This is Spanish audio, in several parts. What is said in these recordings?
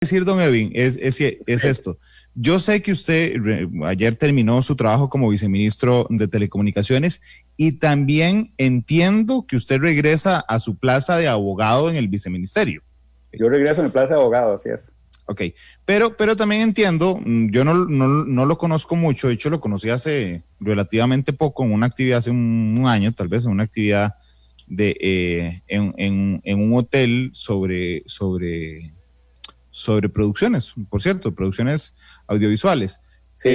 decir, don Edwin, es esto. Yo sé que usted ayer terminó su trabajo como viceministro de Telecomunicaciones y también entiendo que usted regresa a su plaza de abogado en el viceministerio. Yo regreso a mi plaza de abogado, así es. Ok, pero también entiendo, yo no lo conozco mucho, de hecho lo conocí hace relativamente poco en una actividad, hace un año tal vez, en una actividad en un hotel sobre producciones, por cierto, producciones audiovisuales. Sí.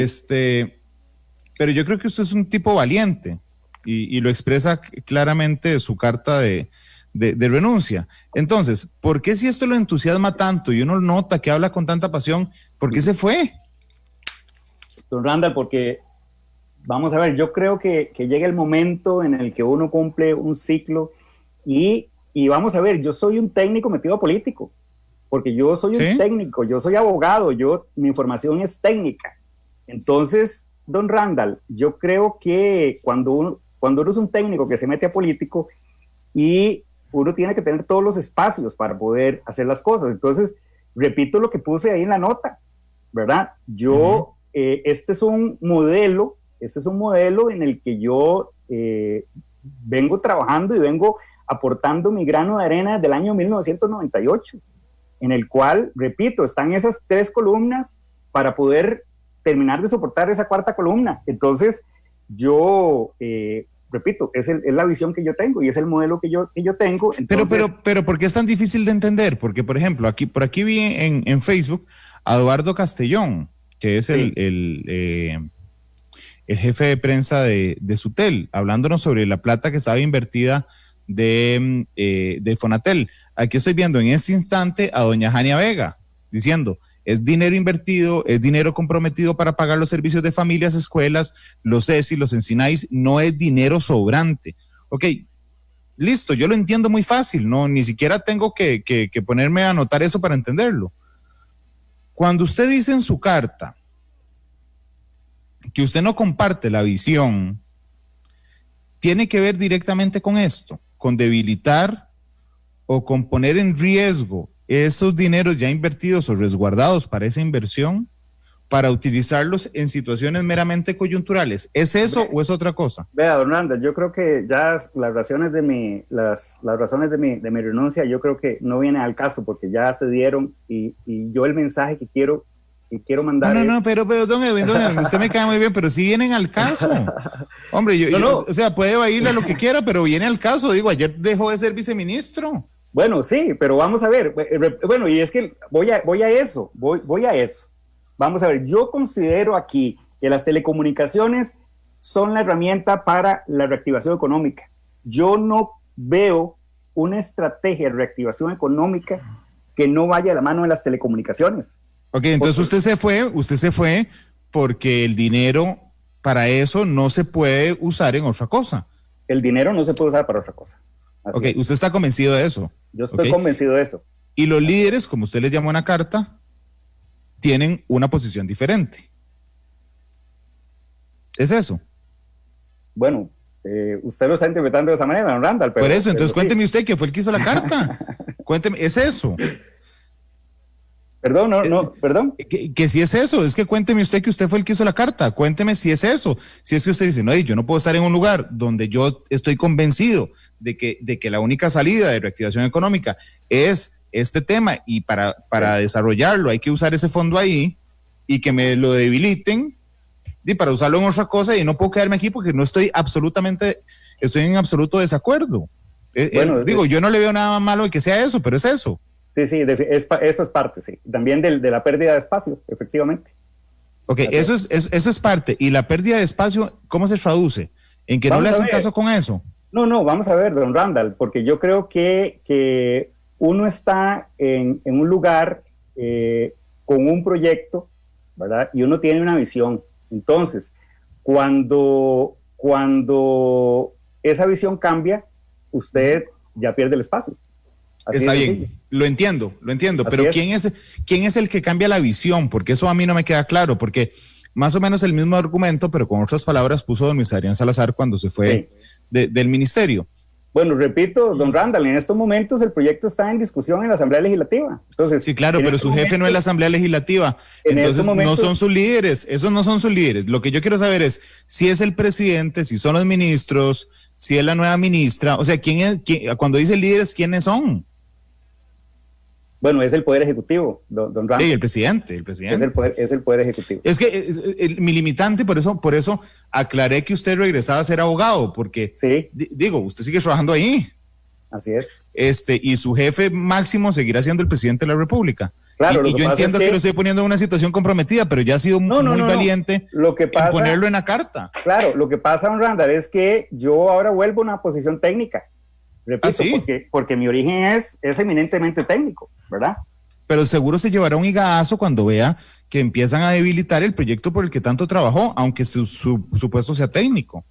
Pero yo creo que usted es un tipo valiente y lo expresa claramente su carta de renuncia. Entonces, ¿por qué si esto lo entusiasma tanto y uno nota que habla con tanta pasión, por qué se fue? Don Randall, porque vamos a ver, yo creo que llega el momento en el que uno cumple un ciclo y vamos a ver, yo soy un técnico metido a político. Porque yo soy un técnico, yo soy abogado, mi formación es técnica. Entonces, don Randall, yo creo que cuando uno es un técnico que se mete a político y uno tiene que tener todos los espacios para poder hacer las cosas. Entonces, repito lo que puse ahí en la nota, ¿verdad? Este es un modelo en el que yo vengo trabajando y vengo aportando mi grano de arena desde el año 1998. En el cual, repito, están esas 3 columnas para poder terminar de soportar esa 4ª columna. Entonces, yo, repito, es la visión que yo tengo y es el modelo que yo tengo. Entonces, pero ¿por qué es tan difícil de entender? Porque, por ejemplo, por aquí vi en Facebook a Eduardo Castellón, que es el jefe de prensa de Sutel, hablándonos sobre la plata que estaba invertida de Fonatel. Aquí estoy viendo en este instante a doña Jania Vega diciendo, es dinero invertido, es dinero comprometido para pagar los servicios de familias, escuelas, los ESI, los Encinais, no es dinero sobrante. Ok, listo, yo lo entiendo muy fácil, no, ni siquiera tengo que ponerme a anotar eso para entenderlo. Cuando usted dice en su carta que usted no comparte la visión, tiene que ver directamente con esto, con debilitar o con poner en riesgo esos dineros ya invertidos o resguardados para esa inversión para utilizarlos en situaciones meramente coyunturales. ¿Es eso o es otra cosa? Vea, don Randall, yo creo que ya las razones de mi renuncia yo creo que no vienen al caso porque ya se dieron y yo el mensaje que quiero mandar No, pero don Edwin, usted me cae muy bien, pero sí vienen al caso. Hombre, o sea, puede bailar lo que quiera, pero viene al caso. Digo, ayer dejó de ser viceministro. Bueno, sí, pero vamos a ver. Bueno, y es que voy a eso. Vamos a ver, yo considero aquí que las telecomunicaciones son la herramienta para la reactivación económica. Yo no veo una estrategia de reactivación económica que no vaya de la mano de las telecomunicaciones. Ok, entonces usted se fue porque el dinero para eso no se puede usar en otra cosa. El dinero no se puede usar para otra cosa. Así es. Usted está convencido de eso. Yo estoy convencido de eso. Y los líderes, como usted les llamó en la carta, tienen una posición diferente. ¿Es eso? Bueno, usted lo está interpretando de esa manera, don Randall. Por eso, entonces cuénteme usted que fue el que hizo la carta. Cuénteme, ¿es eso? Perdón, perdón. Que si es eso, es que cuénteme usted que usted fue el que hizo la carta, cuénteme si es eso, si es que usted dice, no, yo no puedo estar en un lugar donde yo estoy convencido de que la única salida de reactivación económica es este tema y para desarrollarlo hay que usar ese fondo ahí y que me lo debiliten y para usarlo en otra cosa y no puedo quedarme aquí porque estoy en absoluto desacuerdo. Digo, yo no le veo nada malo de que sea eso, pero es eso. Sí, esto es parte, sí. También de la pérdida de espacio, efectivamente. Ok, eso es parte. ¿Y la pérdida de espacio, cómo se traduce? ¿En que no le hacen caso con eso? No, vamos a ver, don Randall, porque yo creo que uno está en un lugar con un proyecto, ¿verdad? Y uno tiene una visión. Entonces, cuando esa visión cambia, usted ya pierde el espacio. Así está bien, lo entiendo, pero ¿quién es el que cambia la visión? Porque eso a mí no me queda claro, porque más o menos el mismo argumento, pero con otras palabras puso don Luis Adrián Salazar cuando se fue del ministerio. Bueno, repito, don Randall, en estos momentos el proyecto está en discusión en la Asamblea Legislativa. Entonces, sí, claro, pero su jefe no es la Asamblea Legislativa. Entonces, no son sus líderes. Esos no son sus líderes. Lo que yo quiero saber es si es el presidente, si son los ministros, si es la nueva ministra. O sea, cuando dice líderes, ¿quiénes son? Bueno, es el Poder Ejecutivo, don Randall. Sí, el presidente. Es el poder Ejecutivo. Es que mi limitante, por eso aclaré que usted regresaba a ser abogado, porque, sí. Digo, usted sigue trabajando ahí. Así es. Y su jefe máximo seguirá siendo el presidente de la República. Claro, y yo entiendo que lo estoy poniendo en una situación comprometida, pero ya ha sido muy valiente en ponerlo en la carta. Claro, lo que pasa, don Randall, es que yo ahora vuelvo a una posición técnica. Repito, ¿sí? porque mi origen es eminentemente técnico, ¿verdad? Pero seguro se llevará un higadazo cuando vea que empiezan a debilitar el proyecto por el que tanto trabajó, aunque su puesto sea técnico.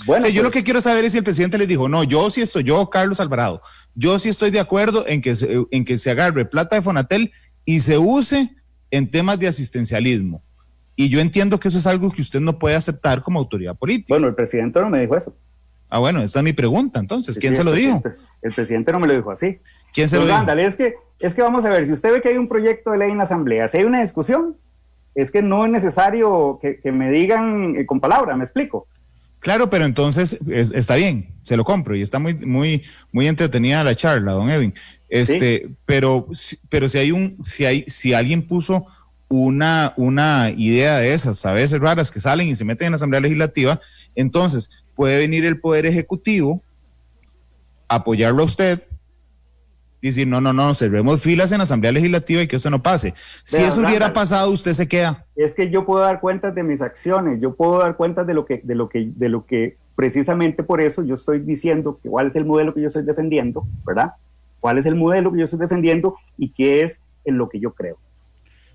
Bueno, yo lo que quiero saber es si el presidente les dijo, no, yo, Carlos Alvarado, yo sí estoy de acuerdo en que se agarre plata de Fonatel y se use en temas de asistencialismo. Y yo entiendo que eso es algo que usted no puede aceptar como autoridad política. Bueno, el presidente no me dijo eso. Ah, bueno, esa es mi pregunta, entonces, ¿quién se lo dijo? El presidente no me lo dijo así. ¿Quién se lo dijo? Ándale, es que vamos a ver, si usted ve que hay un proyecto de ley en la Asamblea, si hay una discusión, es que no es necesario que me digan con palabra, ¿me explico? Claro, pero entonces está bien, se lo compro y está muy entretenida la charla, don Edwin. ¿Sí? Pero si alguien puso una idea de esas, a veces raras, que salen y se meten en la Asamblea Legislativa, entonces puede venir el Poder Ejecutivo, apoyarlo a usted, y decir, no, cerremos filas en la Asamblea Legislativa y que eso no pase. Si eso hubiera pasado, usted se queda. Es que yo puedo dar cuenta de mis acciones, yo puedo dar cuenta de lo que precisamente por eso yo estoy diciendo que cuál es el modelo que yo estoy defendiendo, ¿verdad? ¿Cuál es el modelo que yo estoy defendiendo y qué es en lo que yo creo?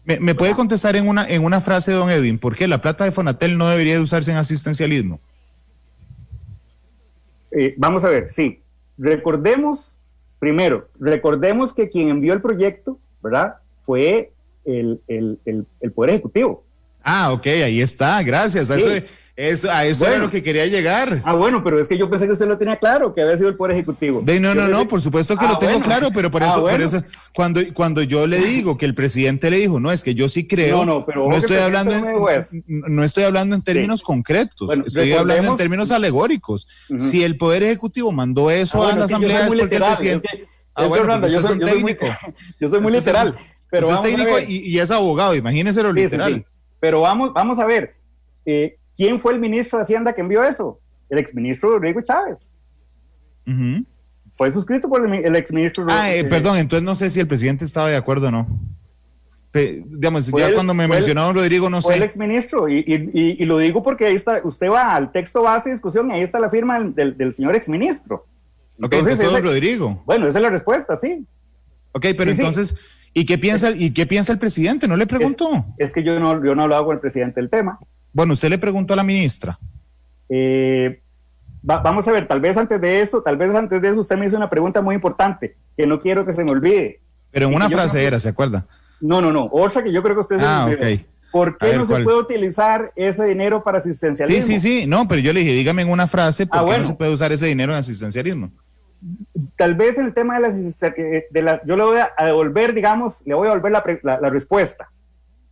¿Me puede contestar en una frase, don Edwin, por qué la plata de Fonatel no debería de usarse en asistencialismo? Vamos a ver, sí. Recordemos que quien envió el proyecto, ¿verdad? Fue el Poder Ejecutivo. Ah, ok, ahí está, gracias. Sí. A eso era lo que quería llegar. Ah, bueno, pero es que yo pensé que usted lo tenía claro, que había sido el Poder Ejecutivo. No, por supuesto que lo tengo claro, pero por eso cuando yo le digo que el presidente le dijo, no, es que yo sí creo, pero no estoy hablando en términos concretos, bueno, estoy hablando en términos alegóricos. Si el Poder Ejecutivo mandó eso a la Asamblea es porque el presidente... yo soy muy literal. Pero usted es técnico y es abogado, imagínese lo literal. Sí. Pero vamos a ver, ¿quién fue el ministro de Hacienda que envió eso? El exministro Rodrigo Chávez. Fue suscrito por el exministro Rodrigo. Perdón, entonces no sé si el presidente estaba de acuerdo o no. Cuando me mencionaron Rodrigo, no sé. Fue el exministro, y lo digo porque ahí está, usted va al texto base de discusión y ahí está la firma del señor exministro. Entonces fue Rodrigo. Bueno, esa es la respuesta, sí. Ok, pero entonces... Sí. ¿Y qué piensa el presidente? ¿No le preguntó? Es que yo no he hablado con el presidente del tema. Bueno, usted le preguntó a la ministra. Vamos a ver, tal vez antes de eso usted me hizo una pregunta muy importante, que no quiero que se me olvide. Pero en una frase era, ¿se acuerda? No, otra que yo creo que usted se me olvidó. Okay. ¿Por qué no se puede utilizar ese dinero para asistencialismo? Sí, no, pero yo le dije, dígame en una frase, ¿por qué no se puede usar ese dinero en asistencialismo? Tal vez en el tema yo le voy a devolver, la respuesta.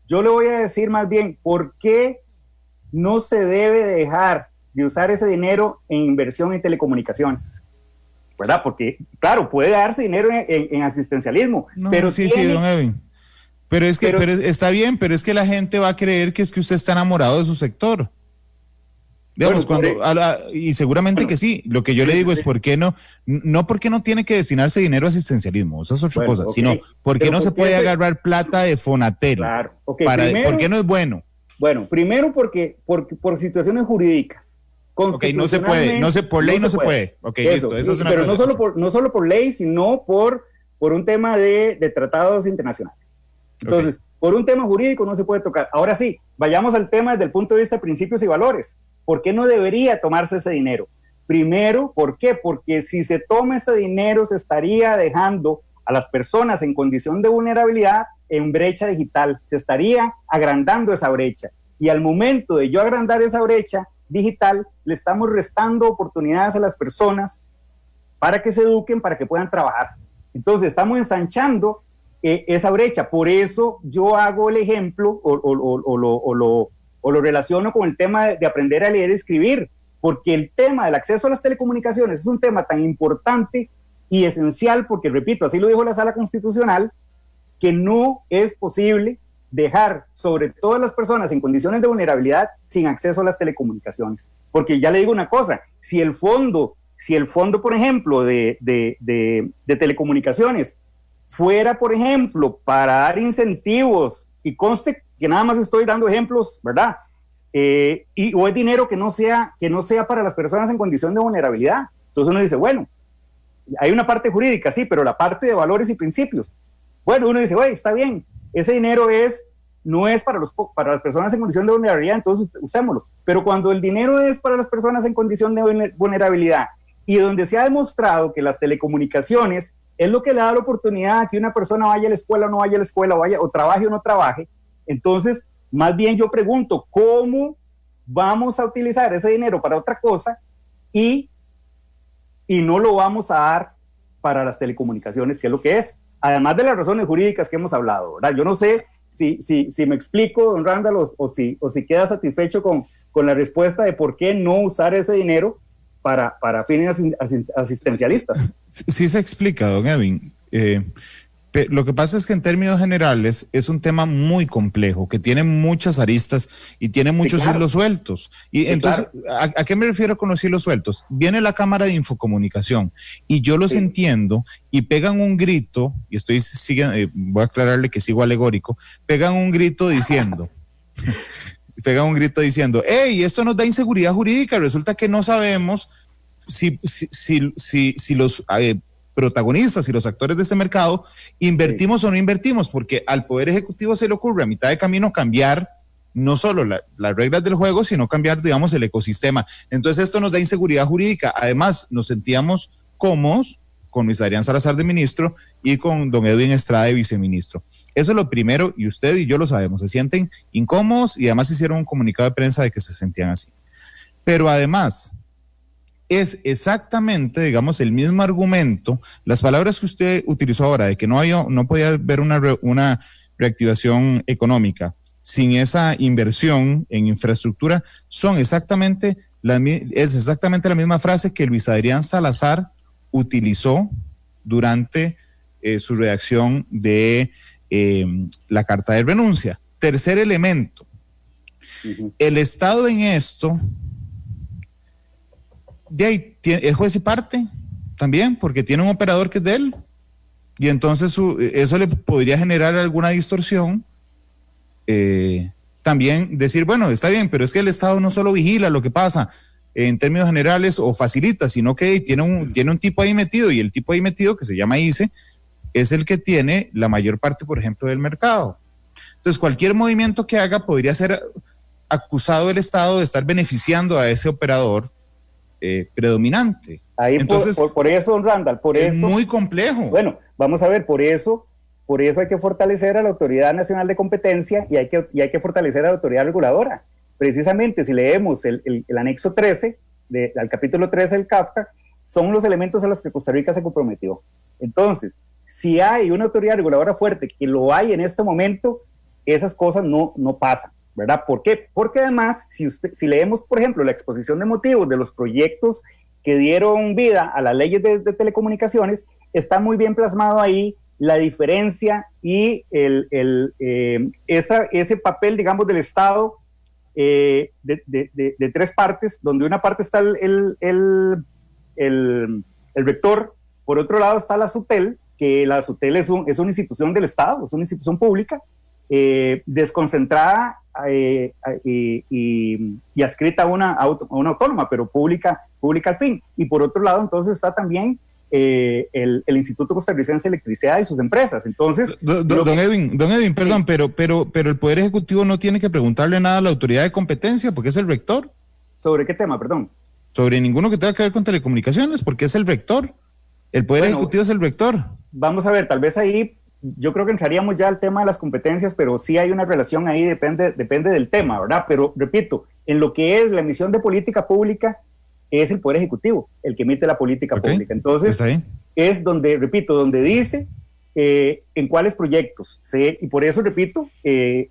Yo le voy a decir más bien, ¿por qué no se debe dejar de usar ese dinero en inversión en telecomunicaciones? ¿Verdad? Porque, claro, puede darse dinero en asistencialismo. No, pero sí, don Edwin. Pero está bien, pero es que la gente va a creer que es que usted está enamorado de su sector. Digamos, y seguramente que sí. Lo que yo le digo es por qué no porque no tiene que destinarse dinero a asistencialismo, esa es otra cosa, sino porque no se puede agarrar plata de Fonatel. Claro, ¿por qué no es bueno? Bueno, primero por situaciones jurídicas. No se puede, por ley no se puede. Ok, listo, eso es una cosa. Pero no solo por ley, sino por un tema de tratados internacionales. Entonces, por un tema jurídico no se puede tocar. Ahora sí, vayamos al tema desde el punto de vista de principios y valores. ¿Por qué no debería tomarse ese dinero? Primero, ¿por qué? Porque si se toma ese dinero se estaría dejando a las personas en condición de vulnerabilidad en brecha digital, se estaría agrandando esa brecha. Y al momento de yo agrandar esa brecha, digital, le estamos restando oportunidades a las personas para que se eduquen, para que puedan trabajar. Entonces estamos ensanchando esa brecha. Por eso yo hago el ejemplo o lo relaciono con el tema de aprender a leer y escribir, porque el tema del acceso a las telecomunicaciones es un tema tan importante y esencial, porque repito, así lo dijo la Sala Constitucional, que no es posible dejar sobre todas las personas en condiciones de vulnerabilidad sin acceso a las telecomunicaciones. Porque ya le digo una cosa, si el fondo, por ejemplo, de telecomunicaciones fuera, por ejemplo, para dar incentivos, y conste que nada más estoy dando ejemplos, ¿verdad? O es dinero que no sea para las personas en condición de vulnerabilidad. Entonces uno dice, bueno, hay una parte jurídica, sí, pero la parte de valores y principios. Bueno, uno dice, oye, está bien, ese dinero no es para las personas en condición de vulnerabilidad, entonces usémoslo. Pero cuando el dinero es para las personas en condición de vulnerabilidad y donde se ha demostrado que las telecomunicaciones es lo que le da la oportunidad a que una persona vaya a la escuela o no vaya a la escuela, o trabaje o no trabaje, entonces, más bien yo pregunto, ¿cómo vamos a utilizar ese dinero para otra cosa y no lo vamos a dar para las telecomunicaciones, que es lo que es? Además de las razones jurídicas que hemos hablado, ¿verdad? Yo no sé si me explico, don Randall, o si queda satisfecho con la respuesta de por qué no usar ese dinero para fines asistencialistas. Sí se explica, don Edwin. Lo que pasa es que en términos generales es un tema muy complejo, que tiene muchas aristas y tiene muchos hilos sueltos. Y entonces, claro. ¿A qué me refiero con los hilos sueltos? Viene la Cámara de Infocomunicación y yo los entiendo y pegan un grito, y voy a aclararle que sigo alegórico, pegan un grito diciendo... hey, esto nos da inseguridad jurídica, resulta que no sabemos si los protagonistas y los actores de este mercado invertimos o no invertimos, porque al Poder Ejecutivo se le ocurre a mitad de camino cambiar no solo las reglas del juego, sino cambiar, digamos, el ecosistema. Entonces esto nos da inseguridad jurídica. Además, nos sentíamos cómodos con Luis Adrián Salazar de ministro y con don Edwin Estrada de viceministro. Eso es lo primero, y usted y yo lo sabemos, se sienten incómodos y además hicieron un comunicado de prensa de que se sentían así. Pero además, es exactamente, digamos, el mismo argumento, las palabras que usted utilizó ahora, de que no podía haber una reactivación económica sin esa inversión en infraestructura, es exactamente la misma frase que Luis Adrián Salazar utilizó durante su redacción de la carta de renuncia. Tercer elemento, el Estado en esto de ahí es juez y parte también, porque tiene un operador que es de él, y entonces eso le podría generar alguna distorsión. También decir, bueno, está bien, pero es que el Estado no solo vigila lo que pasa en términos generales o facilita, sino que tiene un tipo ahí metido, y el tipo ahí metido, que se llama ICE, es el que tiene la mayor parte, por ejemplo, del mercado. Entonces, cualquier movimiento que haga podría ser acusado el Estado de estar beneficiando a ese operador predominante. Ahí entonces, por eso, don Randall, es eso, muy complejo. Bueno, vamos a ver, por eso hay que fortalecer a la Autoridad Nacional de Competencia y hay que fortalecer a la Autoridad Reguladora. Precisamente, si leemos el anexo 13, al capítulo 13 del CAFTA, son los elementos a los que Costa Rica se comprometió. Entonces, si hay una autoridad reguladora fuerte, que lo hay en este momento, esas cosas no pasan, ¿verdad? ¿Por qué? Porque además, si leemos, por ejemplo, la exposición de motivos de los proyectos que dieron vida a las leyes de telecomunicaciones, está muy bien plasmado ahí la diferencia y ese papel, digamos, del Estado de tres partes, donde una parte está el rector, por otro lado está la SUTEL, que la SUTEL es una institución del Estado, es una institución pública, desconcentrada y adscrita a una autónoma, pero pública al fin. Y por otro lado, entonces está también el Instituto Costarricense de Electricidad y sus empresas. Entonces, don Edwin, perdón, pero el Poder Ejecutivo no tiene que preguntarle nada a la autoridad de competencia, porque es el rector. ¿Sobre qué tema, perdón? Sobre ninguno que tenga que ver con telecomunicaciones, porque es el rector. El Poder Ejecutivo es el rector. Vamos a ver, tal vez ahí yo creo que entraríamos ya al tema de las competencias, pero sí hay una relación ahí, depende del tema, ¿verdad? Pero repito, en lo que es la emisión de política pública, es el Poder Ejecutivo el que emite la política pública. Entonces, es donde, repito, donde dice en cuáles proyectos. Y por eso, repito, se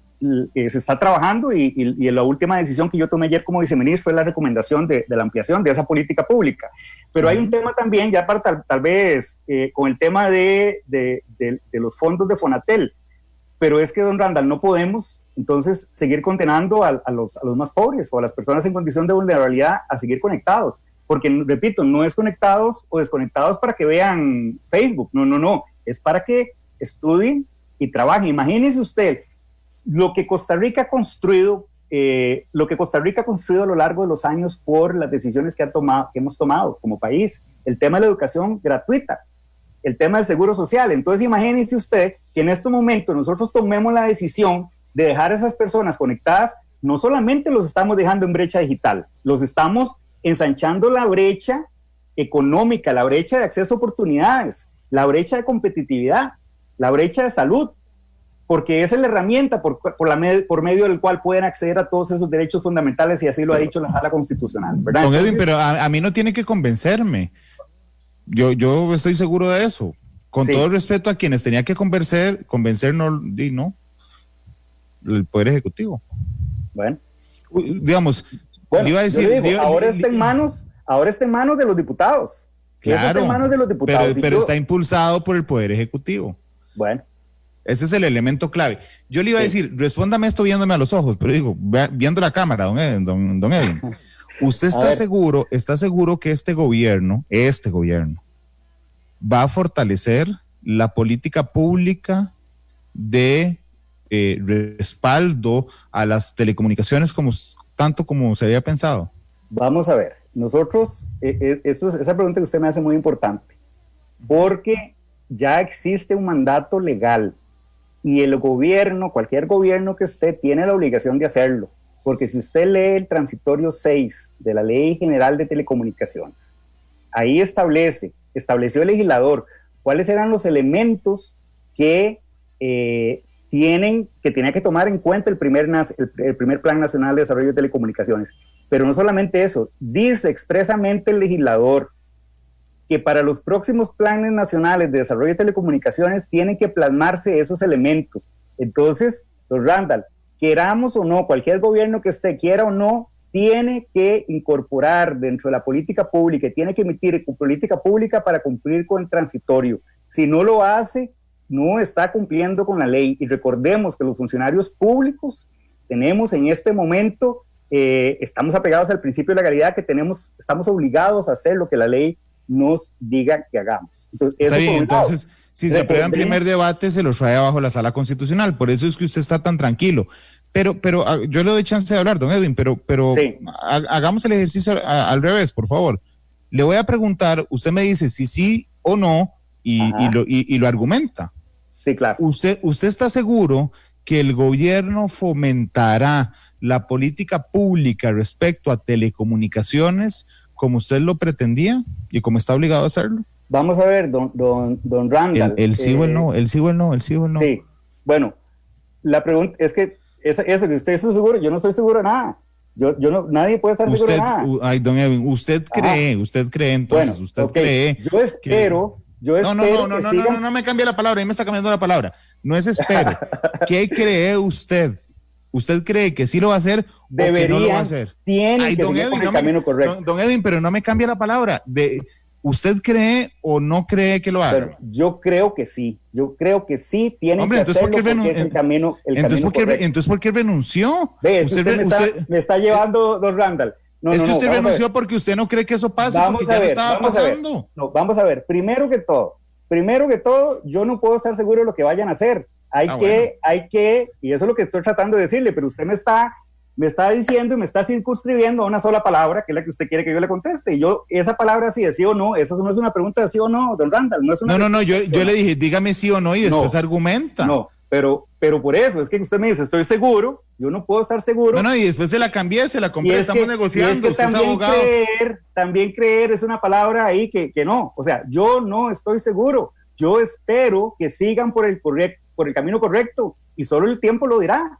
está trabajando y la última decisión que yo tomé ayer como viceministro fue la recomendación de la ampliación de esa política pública. Pero hay un tema también, ya para tal vez, con el tema de los fondos de Fonatel. Pero es que, don Randall, no podemos entonces seguir condenando a los más pobres o a las personas en condición de vulnerabilidad a seguir conectados. Porque, repito, no es conectados o desconectados para que vean Facebook. No. Es para que estudien y trabajen. Imagínese usted lo que Costa Rica ha construido a lo largo de los años por las decisiones que hemos tomado como país. El tema de la educación gratuita, el tema del seguro social. Entonces, imagínese usted que en este momento nosotros tomemos la decisión de dejar a esas personas conectadas. No solamente los estamos dejando en brecha digital, los estamos ensanchando la brecha económica, la brecha de acceso a oportunidades, la brecha de competitividad, la brecha de salud, porque esa es la herramienta por medio del cual pueden acceder a todos esos derechos fundamentales, y así lo ha dicho la Sala Constitucional, ¿verdad? Don Edwin, pero a mí no tiene que convencerme. Yo estoy seguro de eso. Con todo el respeto a quienes tenía que convencer no, el Poder Ejecutivo. Bueno. Digamos, iba a decir, ahora está en manos de los diputados. Claro, está en manos de los diputados, pero está impulsado por el Poder Ejecutivo. Bueno. Ese es el elemento clave. Yo le iba a decir, respóndame esto viéndome a los ojos, pero digo, viendo la cámara, don Edwin. ¿Usted está seguro que este gobierno va a fortalecer la política pública de respaldo a las telecomunicaciones tanto como se había pensado? Vamos a ver, nosotros, esa pregunta que usted me hace es muy importante, porque ya existe un mandato legal y el gobierno, cualquier gobierno que esté, tiene la obligación de hacerlo, porque si usted lee el transitorio 6 de la Ley General de Telecomunicaciones, ahí estableció el legislador cuáles eran los elementos que tenía que tomar en cuenta el primer Plan Nacional de Desarrollo de Telecomunicaciones. Pero no solamente eso, dice expresamente el legislador que para los próximos planes nacionales de desarrollo de telecomunicaciones tienen que plasmarse esos elementos. Entonces, don Randall, queramos o no, cualquier gobierno que esté, quiera o no, tiene que incorporar dentro de la política pública, tiene que emitir política pública para cumplir con el transitorio. Si no lo hace, no está cumpliendo con la ley. Y recordemos que los funcionarios públicos tenemos en este momento, estamos apegados al principio de legalidad, que estamos obligados a hacer lo que la ley nos diga que hagamos. Entonces, está bien, entonces, si se aprueba en primer debate, se lo trae abajo la Sala Constitucional. Por eso es que usted está tan tranquilo. Pero yo le doy chance de hablar, don Edwin, pero sí. Hagamos el ejercicio al revés, por favor. Le voy a preguntar, usted me dice si sí o no, y lo argumenta. Sí, claro. ¿Usted está seguro que el gobierno fomentará la política pública respecto a telecomunicaciones como usted lo pretendía y como está obligado a hacerlo? Vamos a ver, don Randall. El sí o el no. Sí, bueno, la pregunta es que eso que usted está seguro, yo no estoy seguro de nada. Yo no, nadie puede estar seguro de nada. Ay, don Edwin, usted cree entonces, bueno, usted cree. Yo espero. No me cambie la palabra, ahí me está cambiando la palabra. No es espero. ¿Qué cree usted? ¿Usted cree que sí lo va a hacer o que no lo va a hacer? Tiene que seguir por el camino correcto. Don Edwin, pero no me cambie la palabra. ¿Usted cree o no cree que lo haga? Pero yo creo que sí. Yo creo que sí tiene que hacerlo porque es el camino correcto. Entonces, ¿por qué renunció? Usted me está llevando, don Randall. Usted renunció porque usted no cree que eso pase, porque ya no estaba pasando. Vamos a ver. Primero que todo, yo no puedo estar seguro de lo que vayan a hacer. Hay que, y eso es lo que estoy tratando de decirle, pero usted me está diciendo y me está circunscribiendo a una sola palabra, que es la que usted quiere que yo le conteste. Y yo, esa palabra sí es sí o no, eso no es una pregunta de sí o no, don Randall. Yo le dije, dígame sí o no y después argumenta. No, pero por eso, es que usted me dice, estoy seguro, yo no puedo estar seguro. No, y después se la compré, estamos negociando, usted es abogado. También creer es una palabra ahí que no, o sea, yo no estoy seguro. yo espero que sigan por el camino correcto y solo el tiempo lo dirá.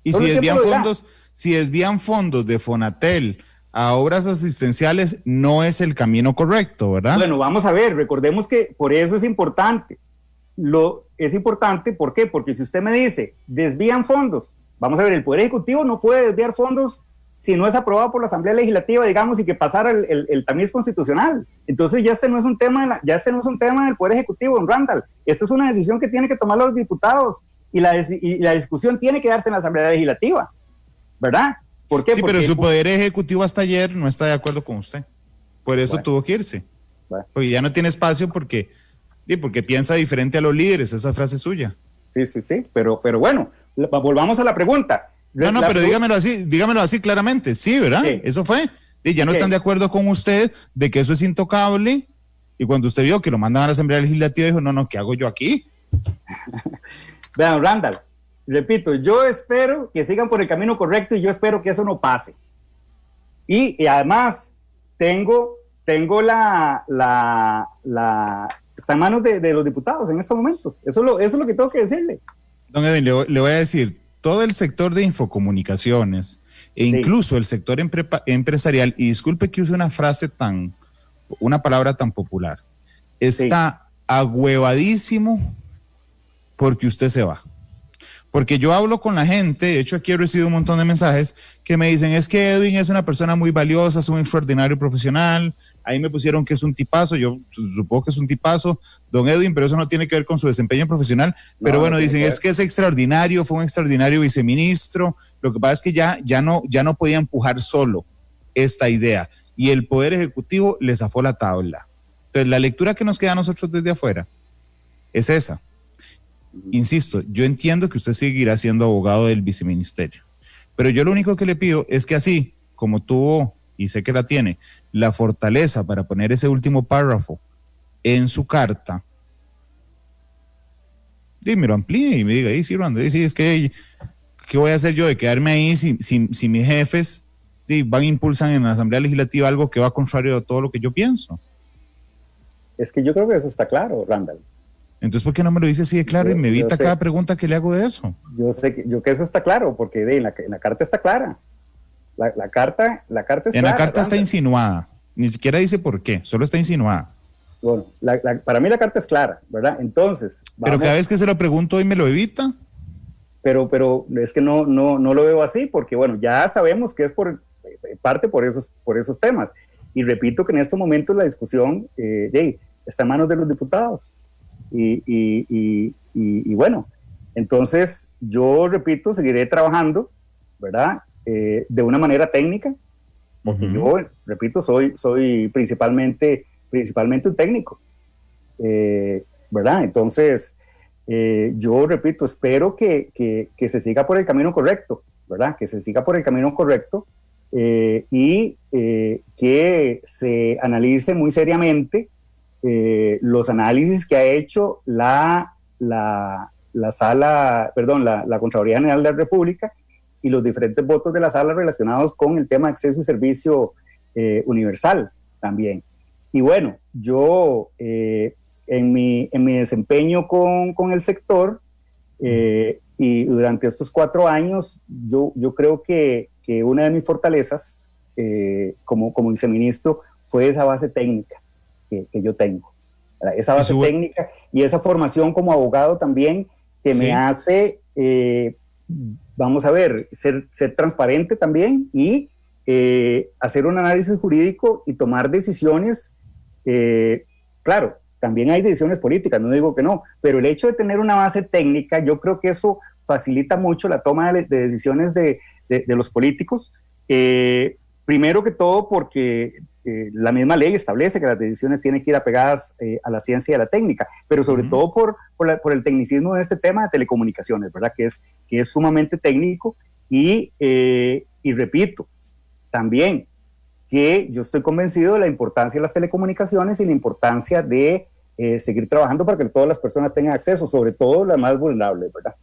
Y si desvían fondos de Fonatel a obras asistenciales, no es el camino correcto, ¿verdad? Bueno, vamos a ver, recordemos que por eso es importante. Es importante, ¿por qué? Porque si usted me dice, desvían fondos, vamos a ver, el Poder Ejecutivo no puede desviar fondos si no es aprobado por la Asamblea Legislativa, digamos, y que pasara el tamiz constitucional. Entonces ya este no es un tema del Poder Ejecutivo, don Randall. Esta es una decisión que tienen que tomar los diputados y la discusión tiene que darse en la Asamblea Legislativa, ¿verdad? ¿Por qué? Sí, porque pero su Poder Ejecutivo hasta ayer no está de acuerdo con usted. Por eso tuvo que irse. Porque ya no tiene espacio porque piensa diferente a los líderes, esa frase suya. Sí, pero bueno, volvamos a la pregunta. No, pero dígamelo así claramente, sí, ¿verdad? Sí. Eso fue. Y ya no están de acuerdo con usted de que eso es intocable, y cuando usted vio que lo mandan a la Asamblea Legislativa, dijo, no, ¿qué hago yo aquí? Vean, Randall, repito, yo espero que sigan por el camino correcto y yo espero que eso no pase. Y además, tengo está en manos de los diputados en estos momentos. Eso es lo que tengo que decirle. Don Edwin, le voy a decir, todo el sector de infocomunicaciones e incluso el sector empresarial, y disculpe que use una palabra tan popular, está agüevadísimo porque usted se va. Porque yo hablo con la gente, de hecho aquí he recibido un montón de mensajes que me dicen, es que Edwin es una persona muy valiosa, es un extraordinario profesional, ahí me pusieron que es un tipazo, yo supongo que es un tipazo, don Edwin, pero eso no tiene que ver con su desempeño profesional, pero bueno, dicen, es que es extraordinario, fue un extraordinario viceministro, lo que pasa es que ya no podía empujar solo esta idea, y el Poder Ejecutivo le zafó la tabla. Entonces, la lectura que nos queda a nosotros desde afuera es esa. Insisto, yo entiendo que usted seguirá siendo abogado del viceministerio, pero yo lo único que le pido es que así como tuvo, y sé que la tiene, la fortaleza para poner ese último párrafo en su carta, me lo amplíe y me diga, sí, Rando, sí, es que, ¿qué voy a hacer yo de quedarme ahí si mis jefes impulsan en la Asamblea Legislativa algo que va contrario a todo lo que yo pienso? Es que yo creo que eso está claro, Randall. Entonces, ¿por qué no me lo dice así de claro y me evita cada pregunta que le hago de eso? Yo sé que eso está claro, porque en la carta está clara. La carta es clara. En la carta está insinuada. Ni siquiera dice por qué, solo está insinuada. Bueno, para mí la carta es clara, ¿verdad? Entonces... Pero cada vez que se lo pregunto y me lo evita. Pero es que no lo veo así, porque bueno, ya sabemos que es parte por esos temas. Y repito que en estos momentos la discusión está en manos de los diputados. Y bueno, entonces yo repito, seguiré trabajando, ¿verdad? De una manera técnica, porque yo, repito, soy principalmente un técnico, ¿verdad? Entonces, yo repito, espero que se siga por el camino correcto, ¿verdad? Que se siga por el camino correcto y que se analice muy seriamente los análisis que ha hecho la Contraloría General de la República y los diferentes votos de la sala relacionados con el tema de acceso y servicio universal también. Y bueno, yo en mi desempeño con el sector y durante estos 4 años, yo creo que una de mis fortalezas como viceministro fue esa base técnica que yo tengo, ¿verdad? Esa base técnica y esa formación como abogado también que me hace, vamos a ver, ser transparente también y hacer un análisis jurídico y tomar decisiones. Claro, también hay decisiones políticas, no digo que no, pero el hecho de tener una base técnica, yo creo que eso facilita mucho la toma de decisiones de los políticos. Primero que todo porque la misma ley establece que las decisiones tienen que ir apegadas a la ciencia y a la técnica, pero sobre todo por el tecnicismo de este tema de telecomunicaciones, ¿verdad? Que es sumamente técnico y repito, también que yo estoy convencido de la importancia de las telecomunicaciones y la importancia de seguir trabajando para que todas las personas tengan acceso, sobre todo las más vulnerables, ¿verdad?